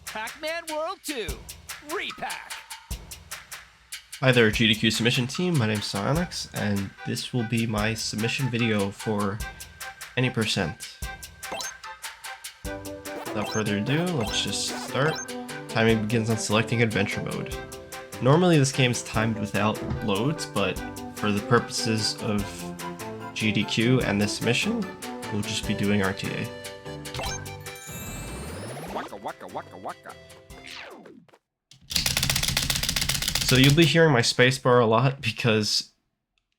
Pac-Man World 2, Re-Pac. Hi there, AGDQ submission team. My name's Psionics, and this will be my submission video for any percent. Without further ado, let's just start. Timing begins on selecting adventure mode. Normally this game is timed without loads, but for the purposes of GDQ and this mission, we'll just be doing RTA. Waka waka waka waka. So you'll be hearing my spacebar a lot because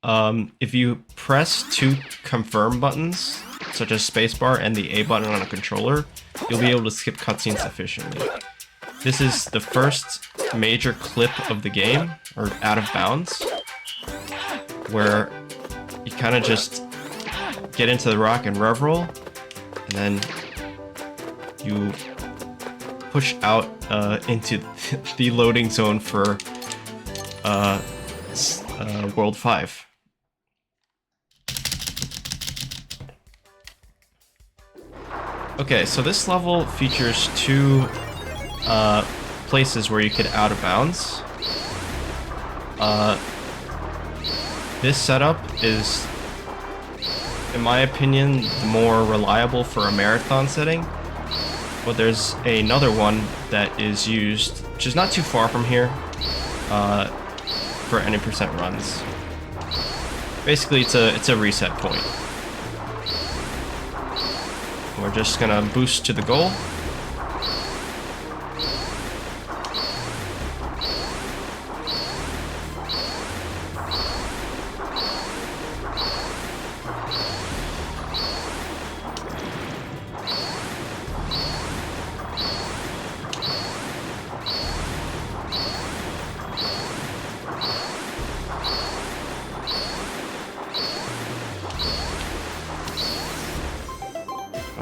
if you press two confirm buttons, such as spacebar and the A button on a controller, you'll be able to skip cutscenes efficiently. This is the first major clip of the game, or out of bounds, where you kind of just get into the rock and rev roll, and then you push out into the loading zone for World 5. Okay, so this level features two places where you could out of bounds. This setup is, in my opinion, more reliable for a marathon setting, but there's another one that is used, which is not too far from here, for any percent runs. Basically, it's a reset point. We're just gonna boost to the goal.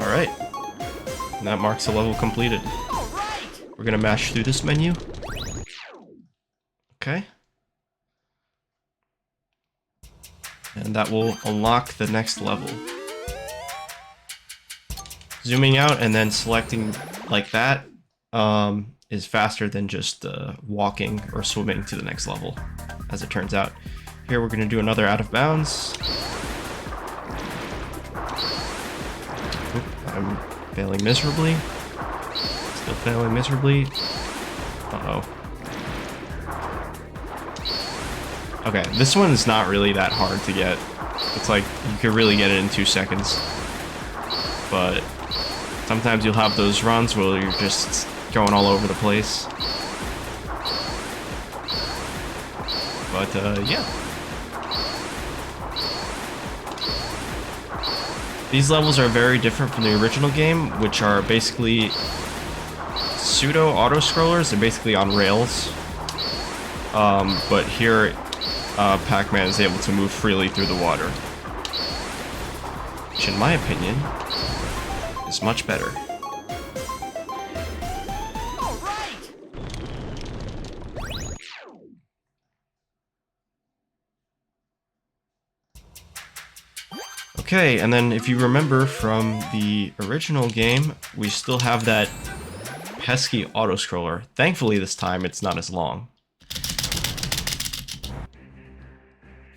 Alright, and that marks the level completed. We're gonna mash through this menu. Okay. And that will unlock the next level. Zooming out and then selecting like that is faster than just walking or swimming to the next level, as it turns out. Here we're gonna do another out of bounds. I'm failing miserably. Still failing miserably. Uh-oh. Okay, this one is not really that hard to get. It's like, you could really get it in 2 seconds. But sometimes you'll have those runs where you're just going all over the place. But, yeah. These levels are very different from the original game, which are basically pseudo auto-scrollers. They're basically on rails. But here, Pac-Man is able to move freely through the water, which in my opinion is much better. Okay, and then if you remember from the original game, we still have that pesky auto-scroller. Thankfully this time it's not as long. If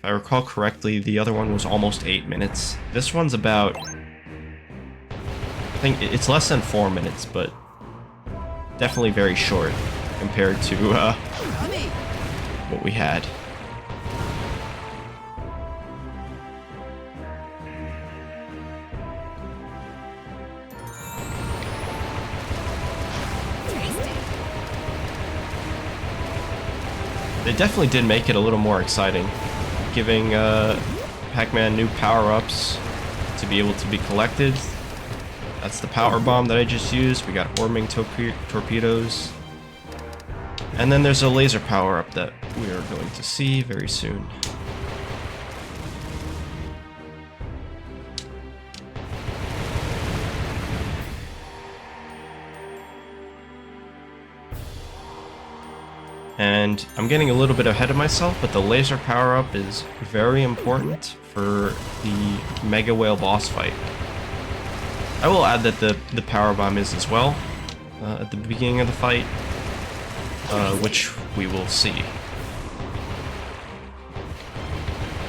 I recall correctly, the other one was almost 8 minutes. This one's about, I think it's less than 4 minutes, but definitely very short compared to what we had. They definitely did make it a little more exciting, giving Pac-Man new power-ups to be able to be collected. That's the power bomb that I just used. We got orbiting torpedoes. And then there's a laser power-up that we are going to see very soon. And I'm getting a little bit ahead of myself, but the laser power-up is very important for the Mega Whale boss fight. I will add that the power bomb is as well at the beginning of the fight, which we will see.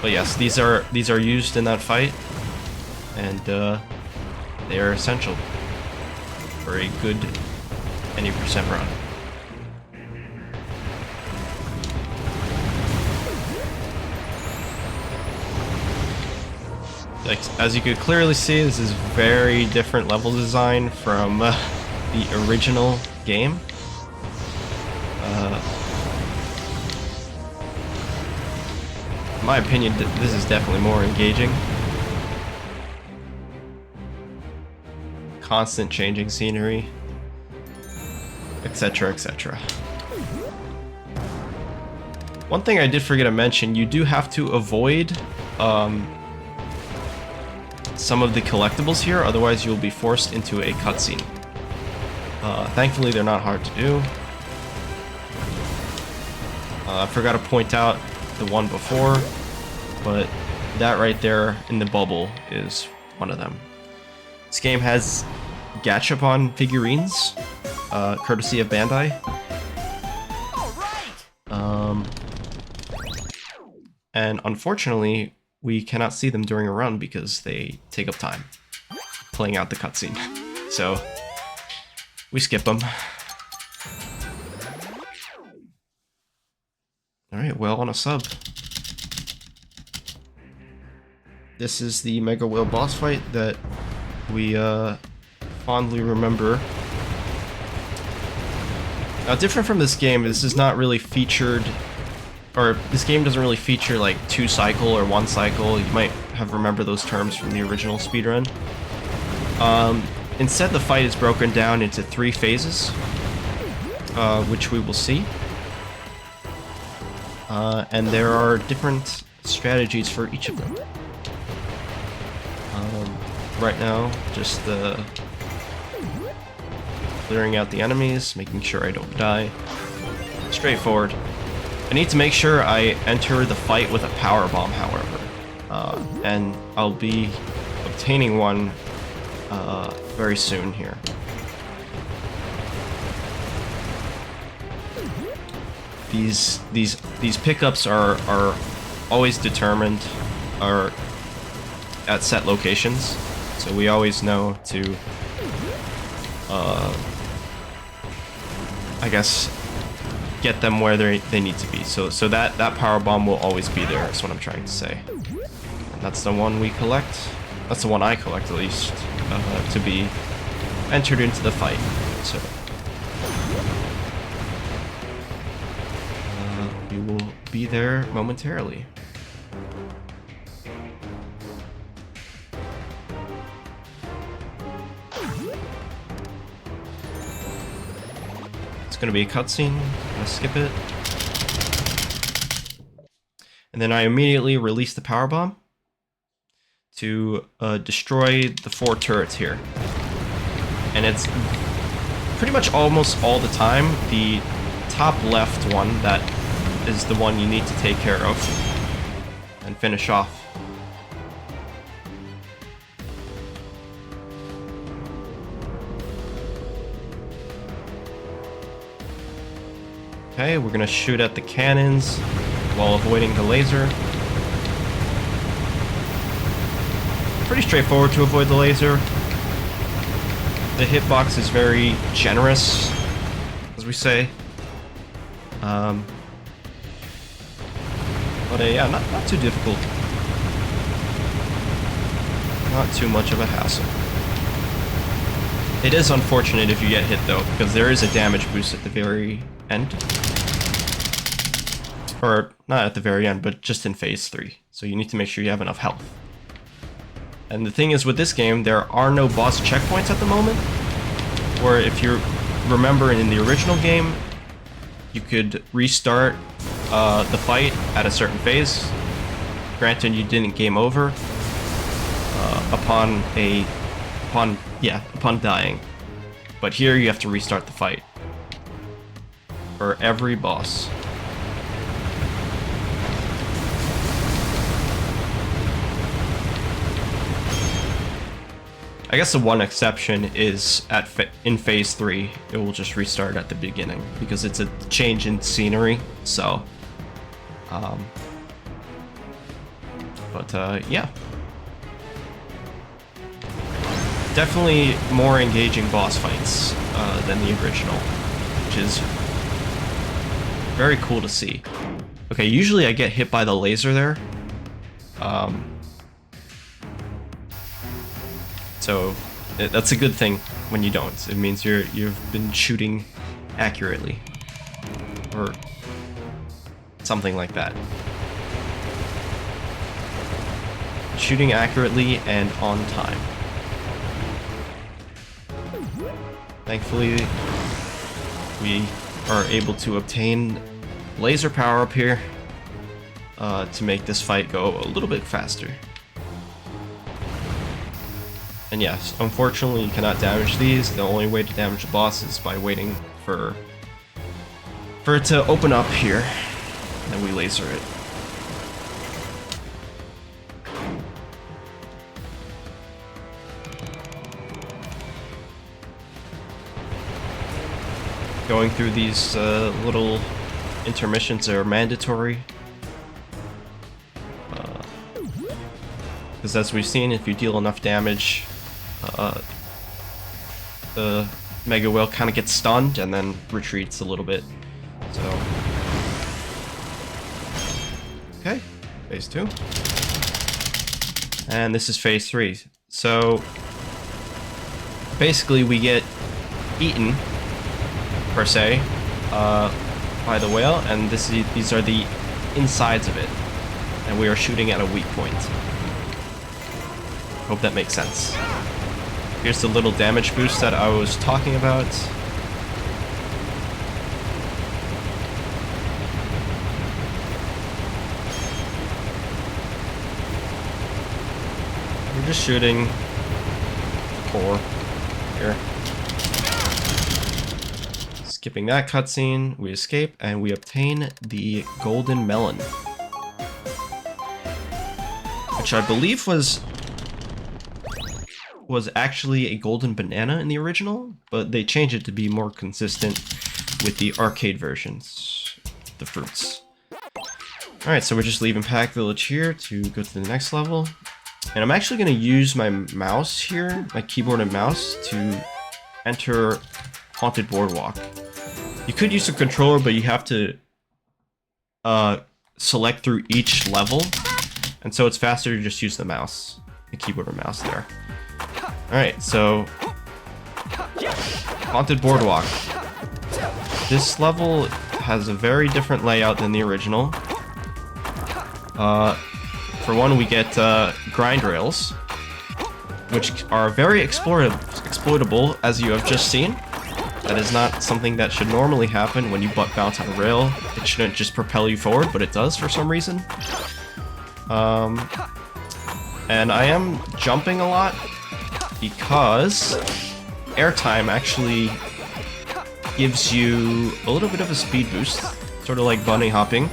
But yes, these are used in that fight, and they are essential for a good any percent run. Like, as you could clearly see, this is very different level design from the original game. In my opinion, this is definitely more engaging. Constant changing scenery, etc., etc. One thing I did forget to mention, you do have to avoid some of the collectibles here, otherwise you'll be forced into a cutscene. Thankfully, they're not hard to do. I forgot to point out the one before, but that right there in the bubble is one of them. This game has Gachapon figurines, courtesy of Bandai. And unfortunately, we cannot see them during a run because they take up time playing out the cutscene. So we skip them. Alright, well, on a sub. This is the Mega Whale boss fight that we fondly remember. Now, different from this game, this is not really featured, or this game doesn't really feature like 2 cycle or 1 cycle. You might have remembered those terms from the original speedrun. Instead, the fight is broken down into 3 phases, which we will see. And there are different strategies for each of them. Right now, just clearing out the enemies, making sure I don't die. Straightforward. I need to make sure I enter the fight with a power bomb, however. And I'll be obtaining one very soon here. These pickups are always determined are at set locations, so we always know to I guess get them where they need to be. So that power bomb will always be there, is what I'm trying to say. And that's the one we collect. That's the one I collect, at least, to be entered into the fight. So we will be there momentarily. It's gonna be a cutscene. I'm gonna skip it. And then I immediately release the power bomb to destroy the 4 turrets here. And it's pretty much almost all the time the top left one that is the one you need to take care of and finish off. Okay, we're gonna shoot at the cannons while avoiding the laser. Pretty straightforward to avoid the laser. The hitbox is very generous, as we say. But yeah, not too difficult. Not too much of a hassle. It is unfortunate if you get hit though, because there is a damage boost at the very end. Or not at the very end, but just in phase 3. So you need to make sure you have enough health. And the thing is, with this game, there are no boss checkpoints at the moment. Where if you remember in the original game, you could restart the fight at a certain phase. Granted, you didn't game over upon dying. But here you have to restart the fight for every boss. I guess the one exception is in phase 3, it will just restart at the beginning because it's a change in scenery. So, yeah, definitely more engaging boss fights than the original, which is very cool to see. Okay, usually I get hit by the laser there. So that's a good thing when you don't. It means you've been shooting accurately, or something like that. Shooting accurately and on time. Thankfully, we are able to obtain laser power up here to make this fight go a little bit faster. And yes, unfortunately you cannot damage these. The only way to damage the boss is by waiting for it to open up here, and then we laser it. Going through these little intermissions are mandatory. Because as we've seen, if you deal enough damage, the Mega Whale kind of gets stunned and then retreats a little bit. So, okay, phase 2. And this is phase 3. So, basically we get eaten, per se, by the whale, and these are the insides of it. And we are shooting at a weak point. Hope that makes sense. Here's the little damage boost that I was talking about. We're just shooting core here. Skipping that cutscene, we escape and we obtain the golden melon, which I believe was actually a golden banana in the original, but they changed it to be more consistent with the arcade versions, the fruits. Alright, so we're just leaving Pac Village here to go to the next level. And I'm actually going to use my mouse here, my keyboard and mouse, to enter Haunted Boardwalk. You could use a controller, but you have to select through each level, and so it's faster to just use the mouse, the keyboard and mouse there. Alright, so Haunted Boardwalk. This level has a very different layout than the original. For one, we get grind rails, which are very exploitable, as you have just seen. That is not something that should normally happen when you butt bounce on a rail. It shouldn't just propel you forward, but it does for some reason. And I am jumping a lot because airtime actually gives you a little bit of a speed boost, sort of like bunny hopping.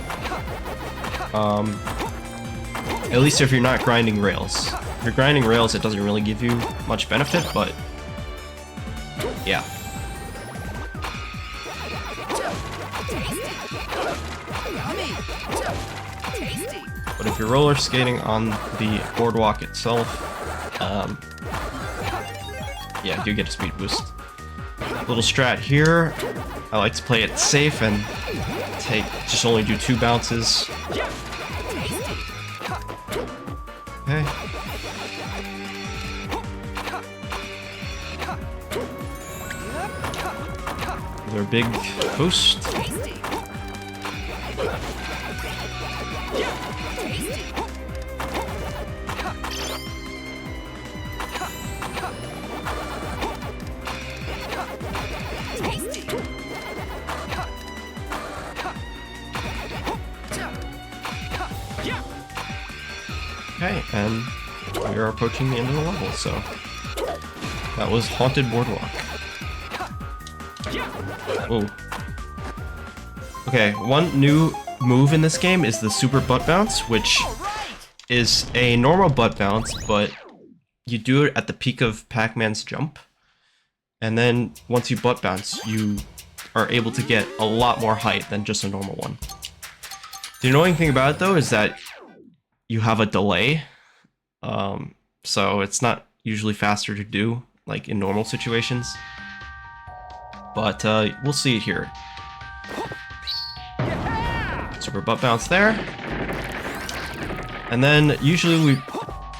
At least if you're not grinding rails. If you're grinding rails, it doesn't really give you much benefit, but yeah. But if you're roller skating on the boardwalk itself, yeah, you get a speed boost. Little strat here. I like to play it safe and just only do 2 bounces. Okay. Another big boost. Okay, and we are approaching the end of the level, so that was Haunted Boardwalk. Ooh. Okay, one new move in this game is the Super Butt Bounce, which is a normal butt bounce, but you do it at the peak of Pac-Man's jump. And then once you butt bounce, you are able to get a lot more height than just a normal one. The annoying thing about it though is that you have a delay. So it's not usually faster to do, like in normal situations. But we'll see it here. Super butt bounce there. And then usually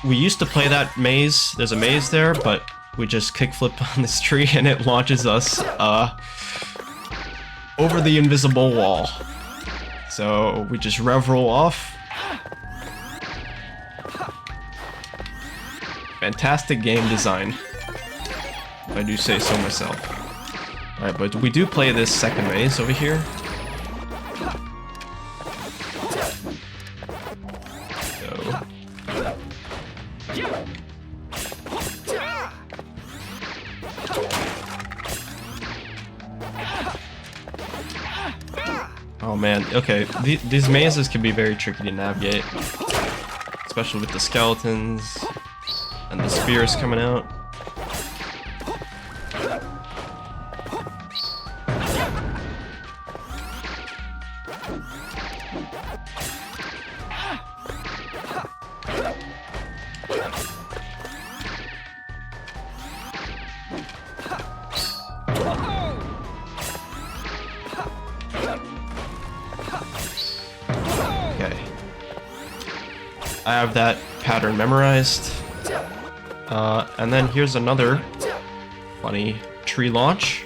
we used to play that maze. There's a maze there, but we just kickflip on this tree and it launches us over the invisible wall. So we just rev roll off. Fantastic game design, if I do say so myself. Alright, but we do play this second maze over here. So. Oh man, okay, these mazes can be very tricky to navigate. Especially with the skeletons and the spears coming out. Okay. I have that pattern memorized. And then here's another funny tree launch.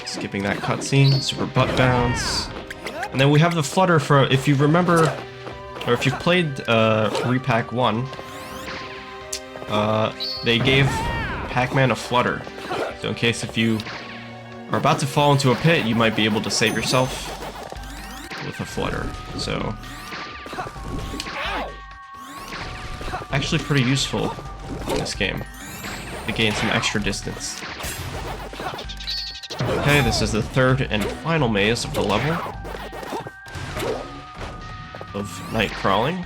Skipping that cutscene, super butt bounce. And then we have the flutter for, if you remember, or if you played Re-Pac 1, they gave Pac-Man a flutter. So in case if you are about to fall into a pit, you might be able to save yourself with a flutter. So actually pretty useful in this game to gain some extra distance. Okay, this is the third and final maze of the level of night crawling.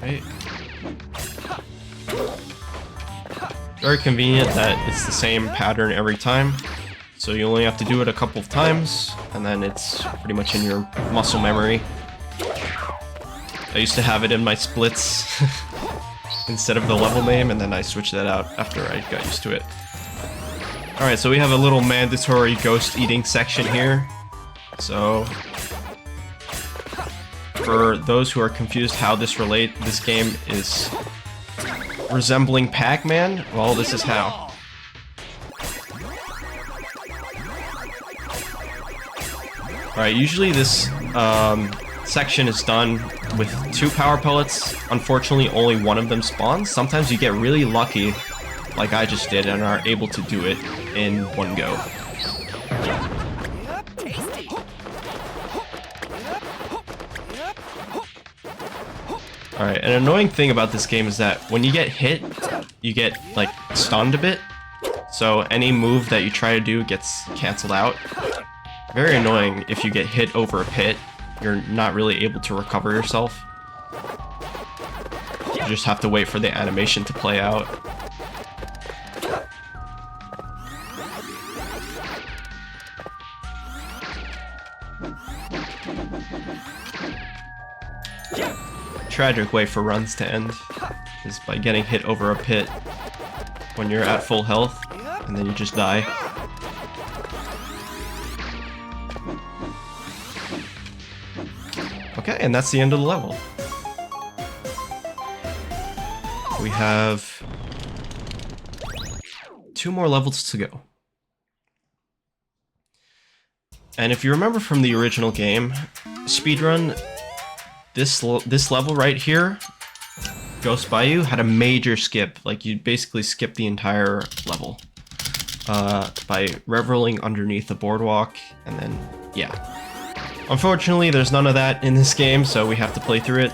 Right. Very convenient that it's the same pattern every time, so you only have to do it a couple of times, and then it's pretty much in your muscle memory. I used to have it in my splits instead of the level name, and then I switched that out after I got used to it. Alright, so we have a little mandatory ghost eating section here. So for those who are confused how this game is resembling Pac-Man, well, this is how. Alright, usually this section is done with 2 power pellets. Unfortunately, only one of them spawns. Sometimes you get really lucky, like I just did, and are able to do it in one go. Alright, an annoying thing about this game is that when you get hit, you get, like, stunned a bit. So any move that you try to do gets cancelled out. Very annoying if you get hit over a pit. You're not really able to recover yourself. You just have to wait for the animation to play out. Tragic way for runs to end is by getting hit over a pit when you're at full health and then you just die. Okay, and that's the end of the level. We have 2 more levels to go. And if you remember from the original game, speedrun, this level right here, Ghost Bayou, had a major skip. Like, you basically skip the entire level. by reveling underneath the boardwalk, and then, yeah. Unfortunately, there's none of that in this game, so we have to play through it.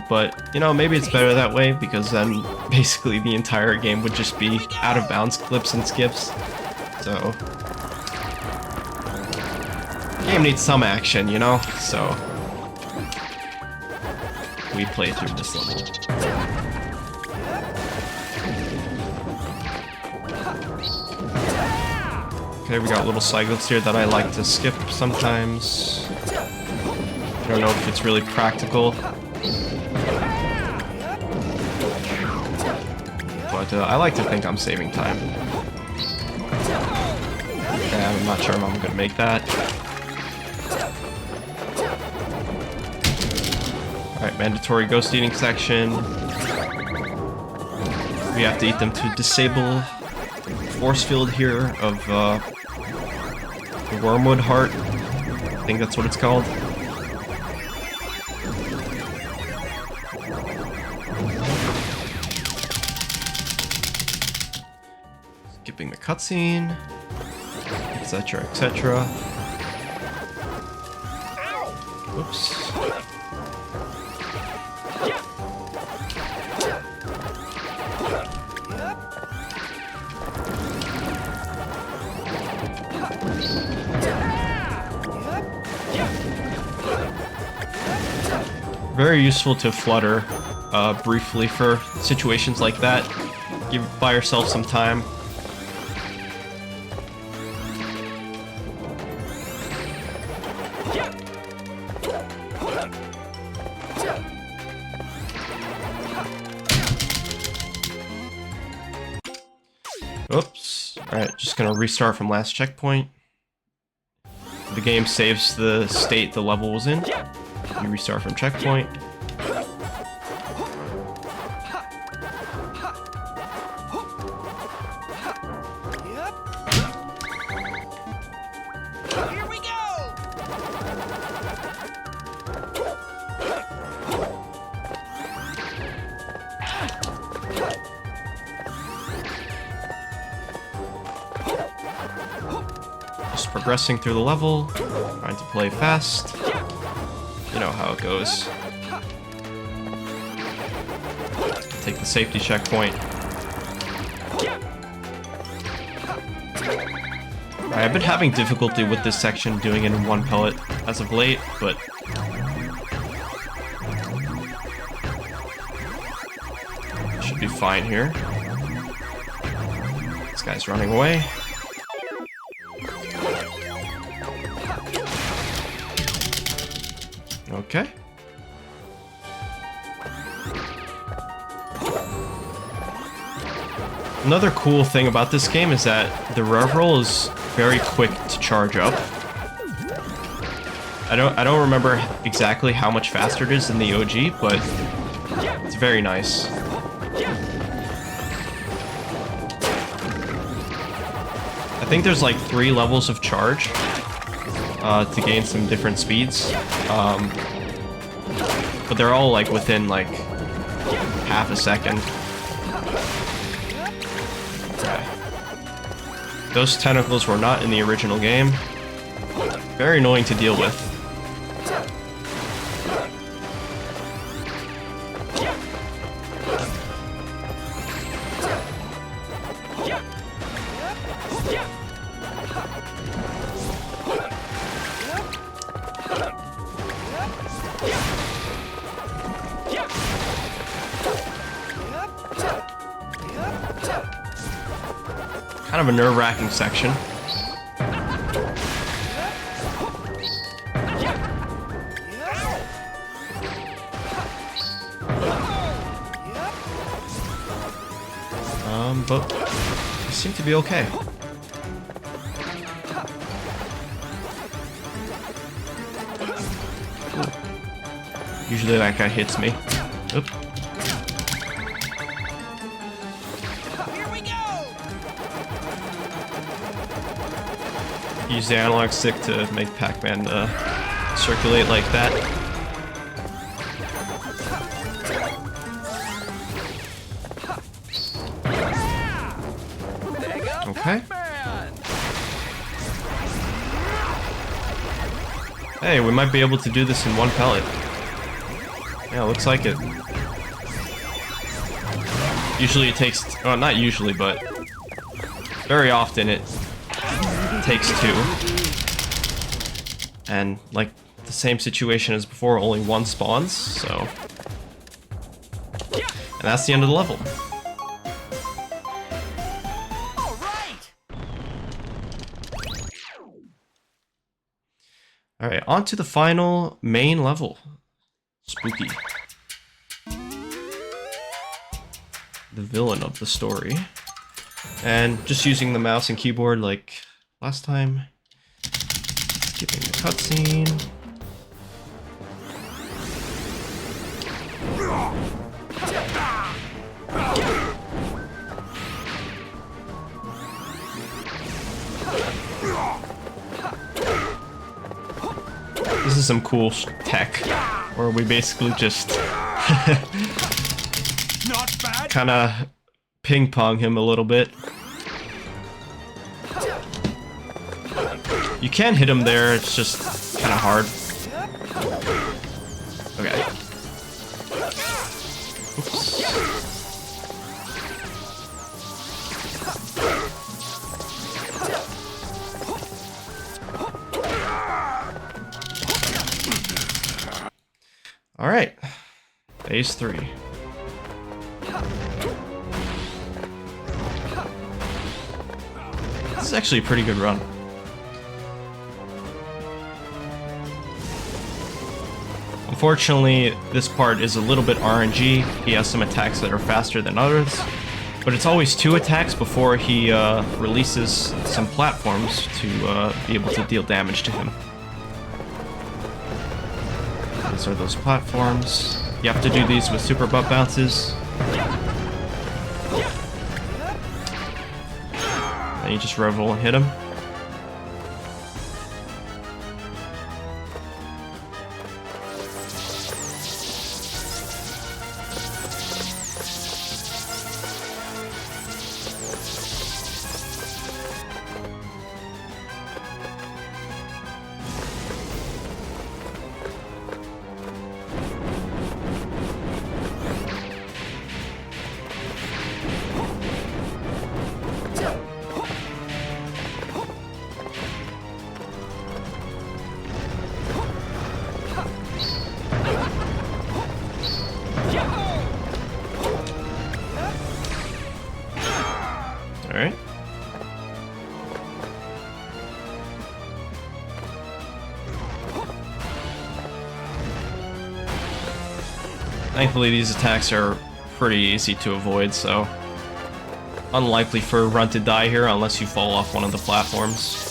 But, you know, maybe it's better that way, because then basically the entire game would just be out of bounds clips and skips. So, the game needs some action, you know? So, we play through this level. Okay, we got little cycles here that I like to skip sometimes. I don't know if it's really practical. But I like to think I'm saving time. And I'm not sure if I'm gonna make that. Alright, mandatory ghost eating section. We have to eat them to disable force field here of the Wormwood Heart. I think that's what it's called. Skipping the cutscene, etc., etc. Oops. Very useful to flutter briefly for situations like that. Buy yourself some time. Oops. Alright, just gonna restart from last checkpoint. The game saves the state the level was in. You restart from checkpoint. Here we go! Just progressing through the level, trying to play fast. You know how it goes. Take the safety checkpoint. I've been having difficulty with this section doing it in one pellet as of late, but should be fine here. This guy's running away. Okay. Another cool thing about this game is that the reroll is very quick to charge up. I don't remember exactly how much faster it is than the OG, but it's very nice. I think there's like 3 levels of charge to gain some different speeds. But they're all like within like half a second. Okay. Those tentacles were not in the original game. Very annoying to deal with. Kind of a nerve-wracking section. But they seem to be okay. Usually that guy hits me. Oop. Use the analog stick to make Pac-Man circulate like that. Okay. Hey, we might be able to do this in one pellet. Yeah, looks like it. Usually it takes, well, not usually, but very often it takes 2. And like the same situation as before, only 1 spawns, so. And that's the end of the level. All right. Alright, on to the final main level. Spooky. The villain of the story. And just using the mouse and keyboard like last time. Skipping the cutscene. This is some cool tech, where we basically just kind of ping-pong him a little bit. You can hit him there, it's just kind of hard. Okay. Oops. Alright. Phase 3. This is actually a pretty good run. Unfortunately, this part is a little bit RNG. He has some attacks that are faster than others, but it's always 2 attacks before he releases some platforms to be able to deal damage to him. These are those platforms. You have to do these with super butt bounces. Then you just revel and hit him. Alright. Thankfully, these attacks are pretty easy to avoid, so unlikely for a run to die here unless you fall off one of the platforms.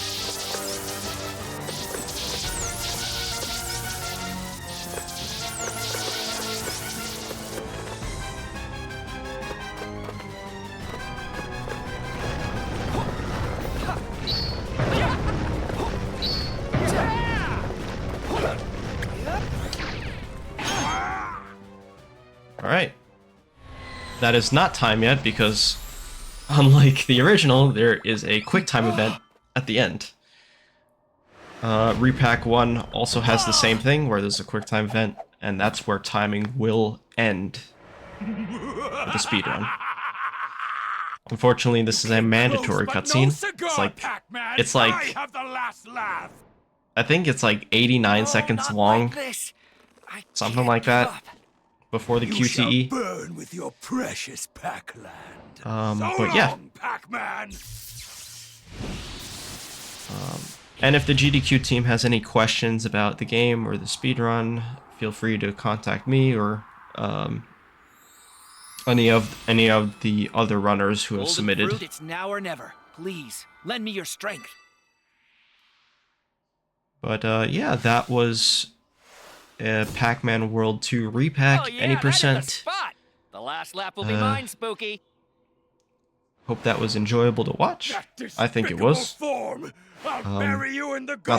Alright. That is not time yet because, unlike the original, there is a quick time event at the end. Re-Pac 1 also has the same thing, where there's a quick time event, and that's where timing will end with the speedrun. Unfortunately, this is a mandatory cutscene. It's like, I think it's like 89 seconds long, something like that, before the QTE. Burn with your precious Pac-Land. But yeah. Pac-Man. And if the GDQ team has any questions about the game or the speedrun, feel free to contact me or any of the other runners who have submitted. Fruit, it's now or never. Please, lend me your strength. But yeah, that was Pac-Man World 2 Re-Pac. Yeah, Any that is the percent. spot. The last lap will be mine, Spooky. Hope that was enjoyable to watch. I think it was. Not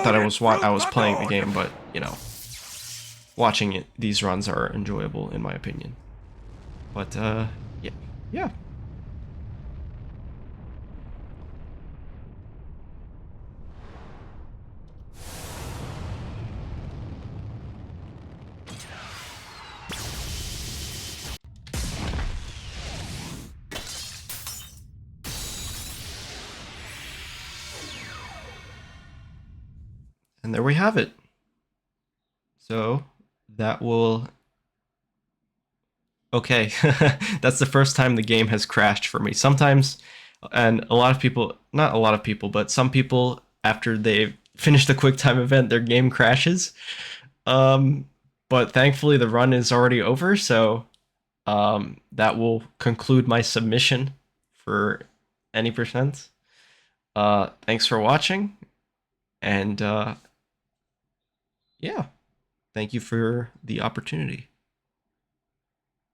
that I was playing the game, but you know, watching it, these runs are enjoyable in my opinion. But yeah. And there we have it. So that will... Okay, that's the first time the game has crashed for me. Sometimes, and a lot of people, not a lot of people, but some people, after they finish the QuickTime event, their game crashes. But thankfully the run is already over, so that will conclude my submission for any percent. Thanks for watching, and yeah, thank you for the opportunity.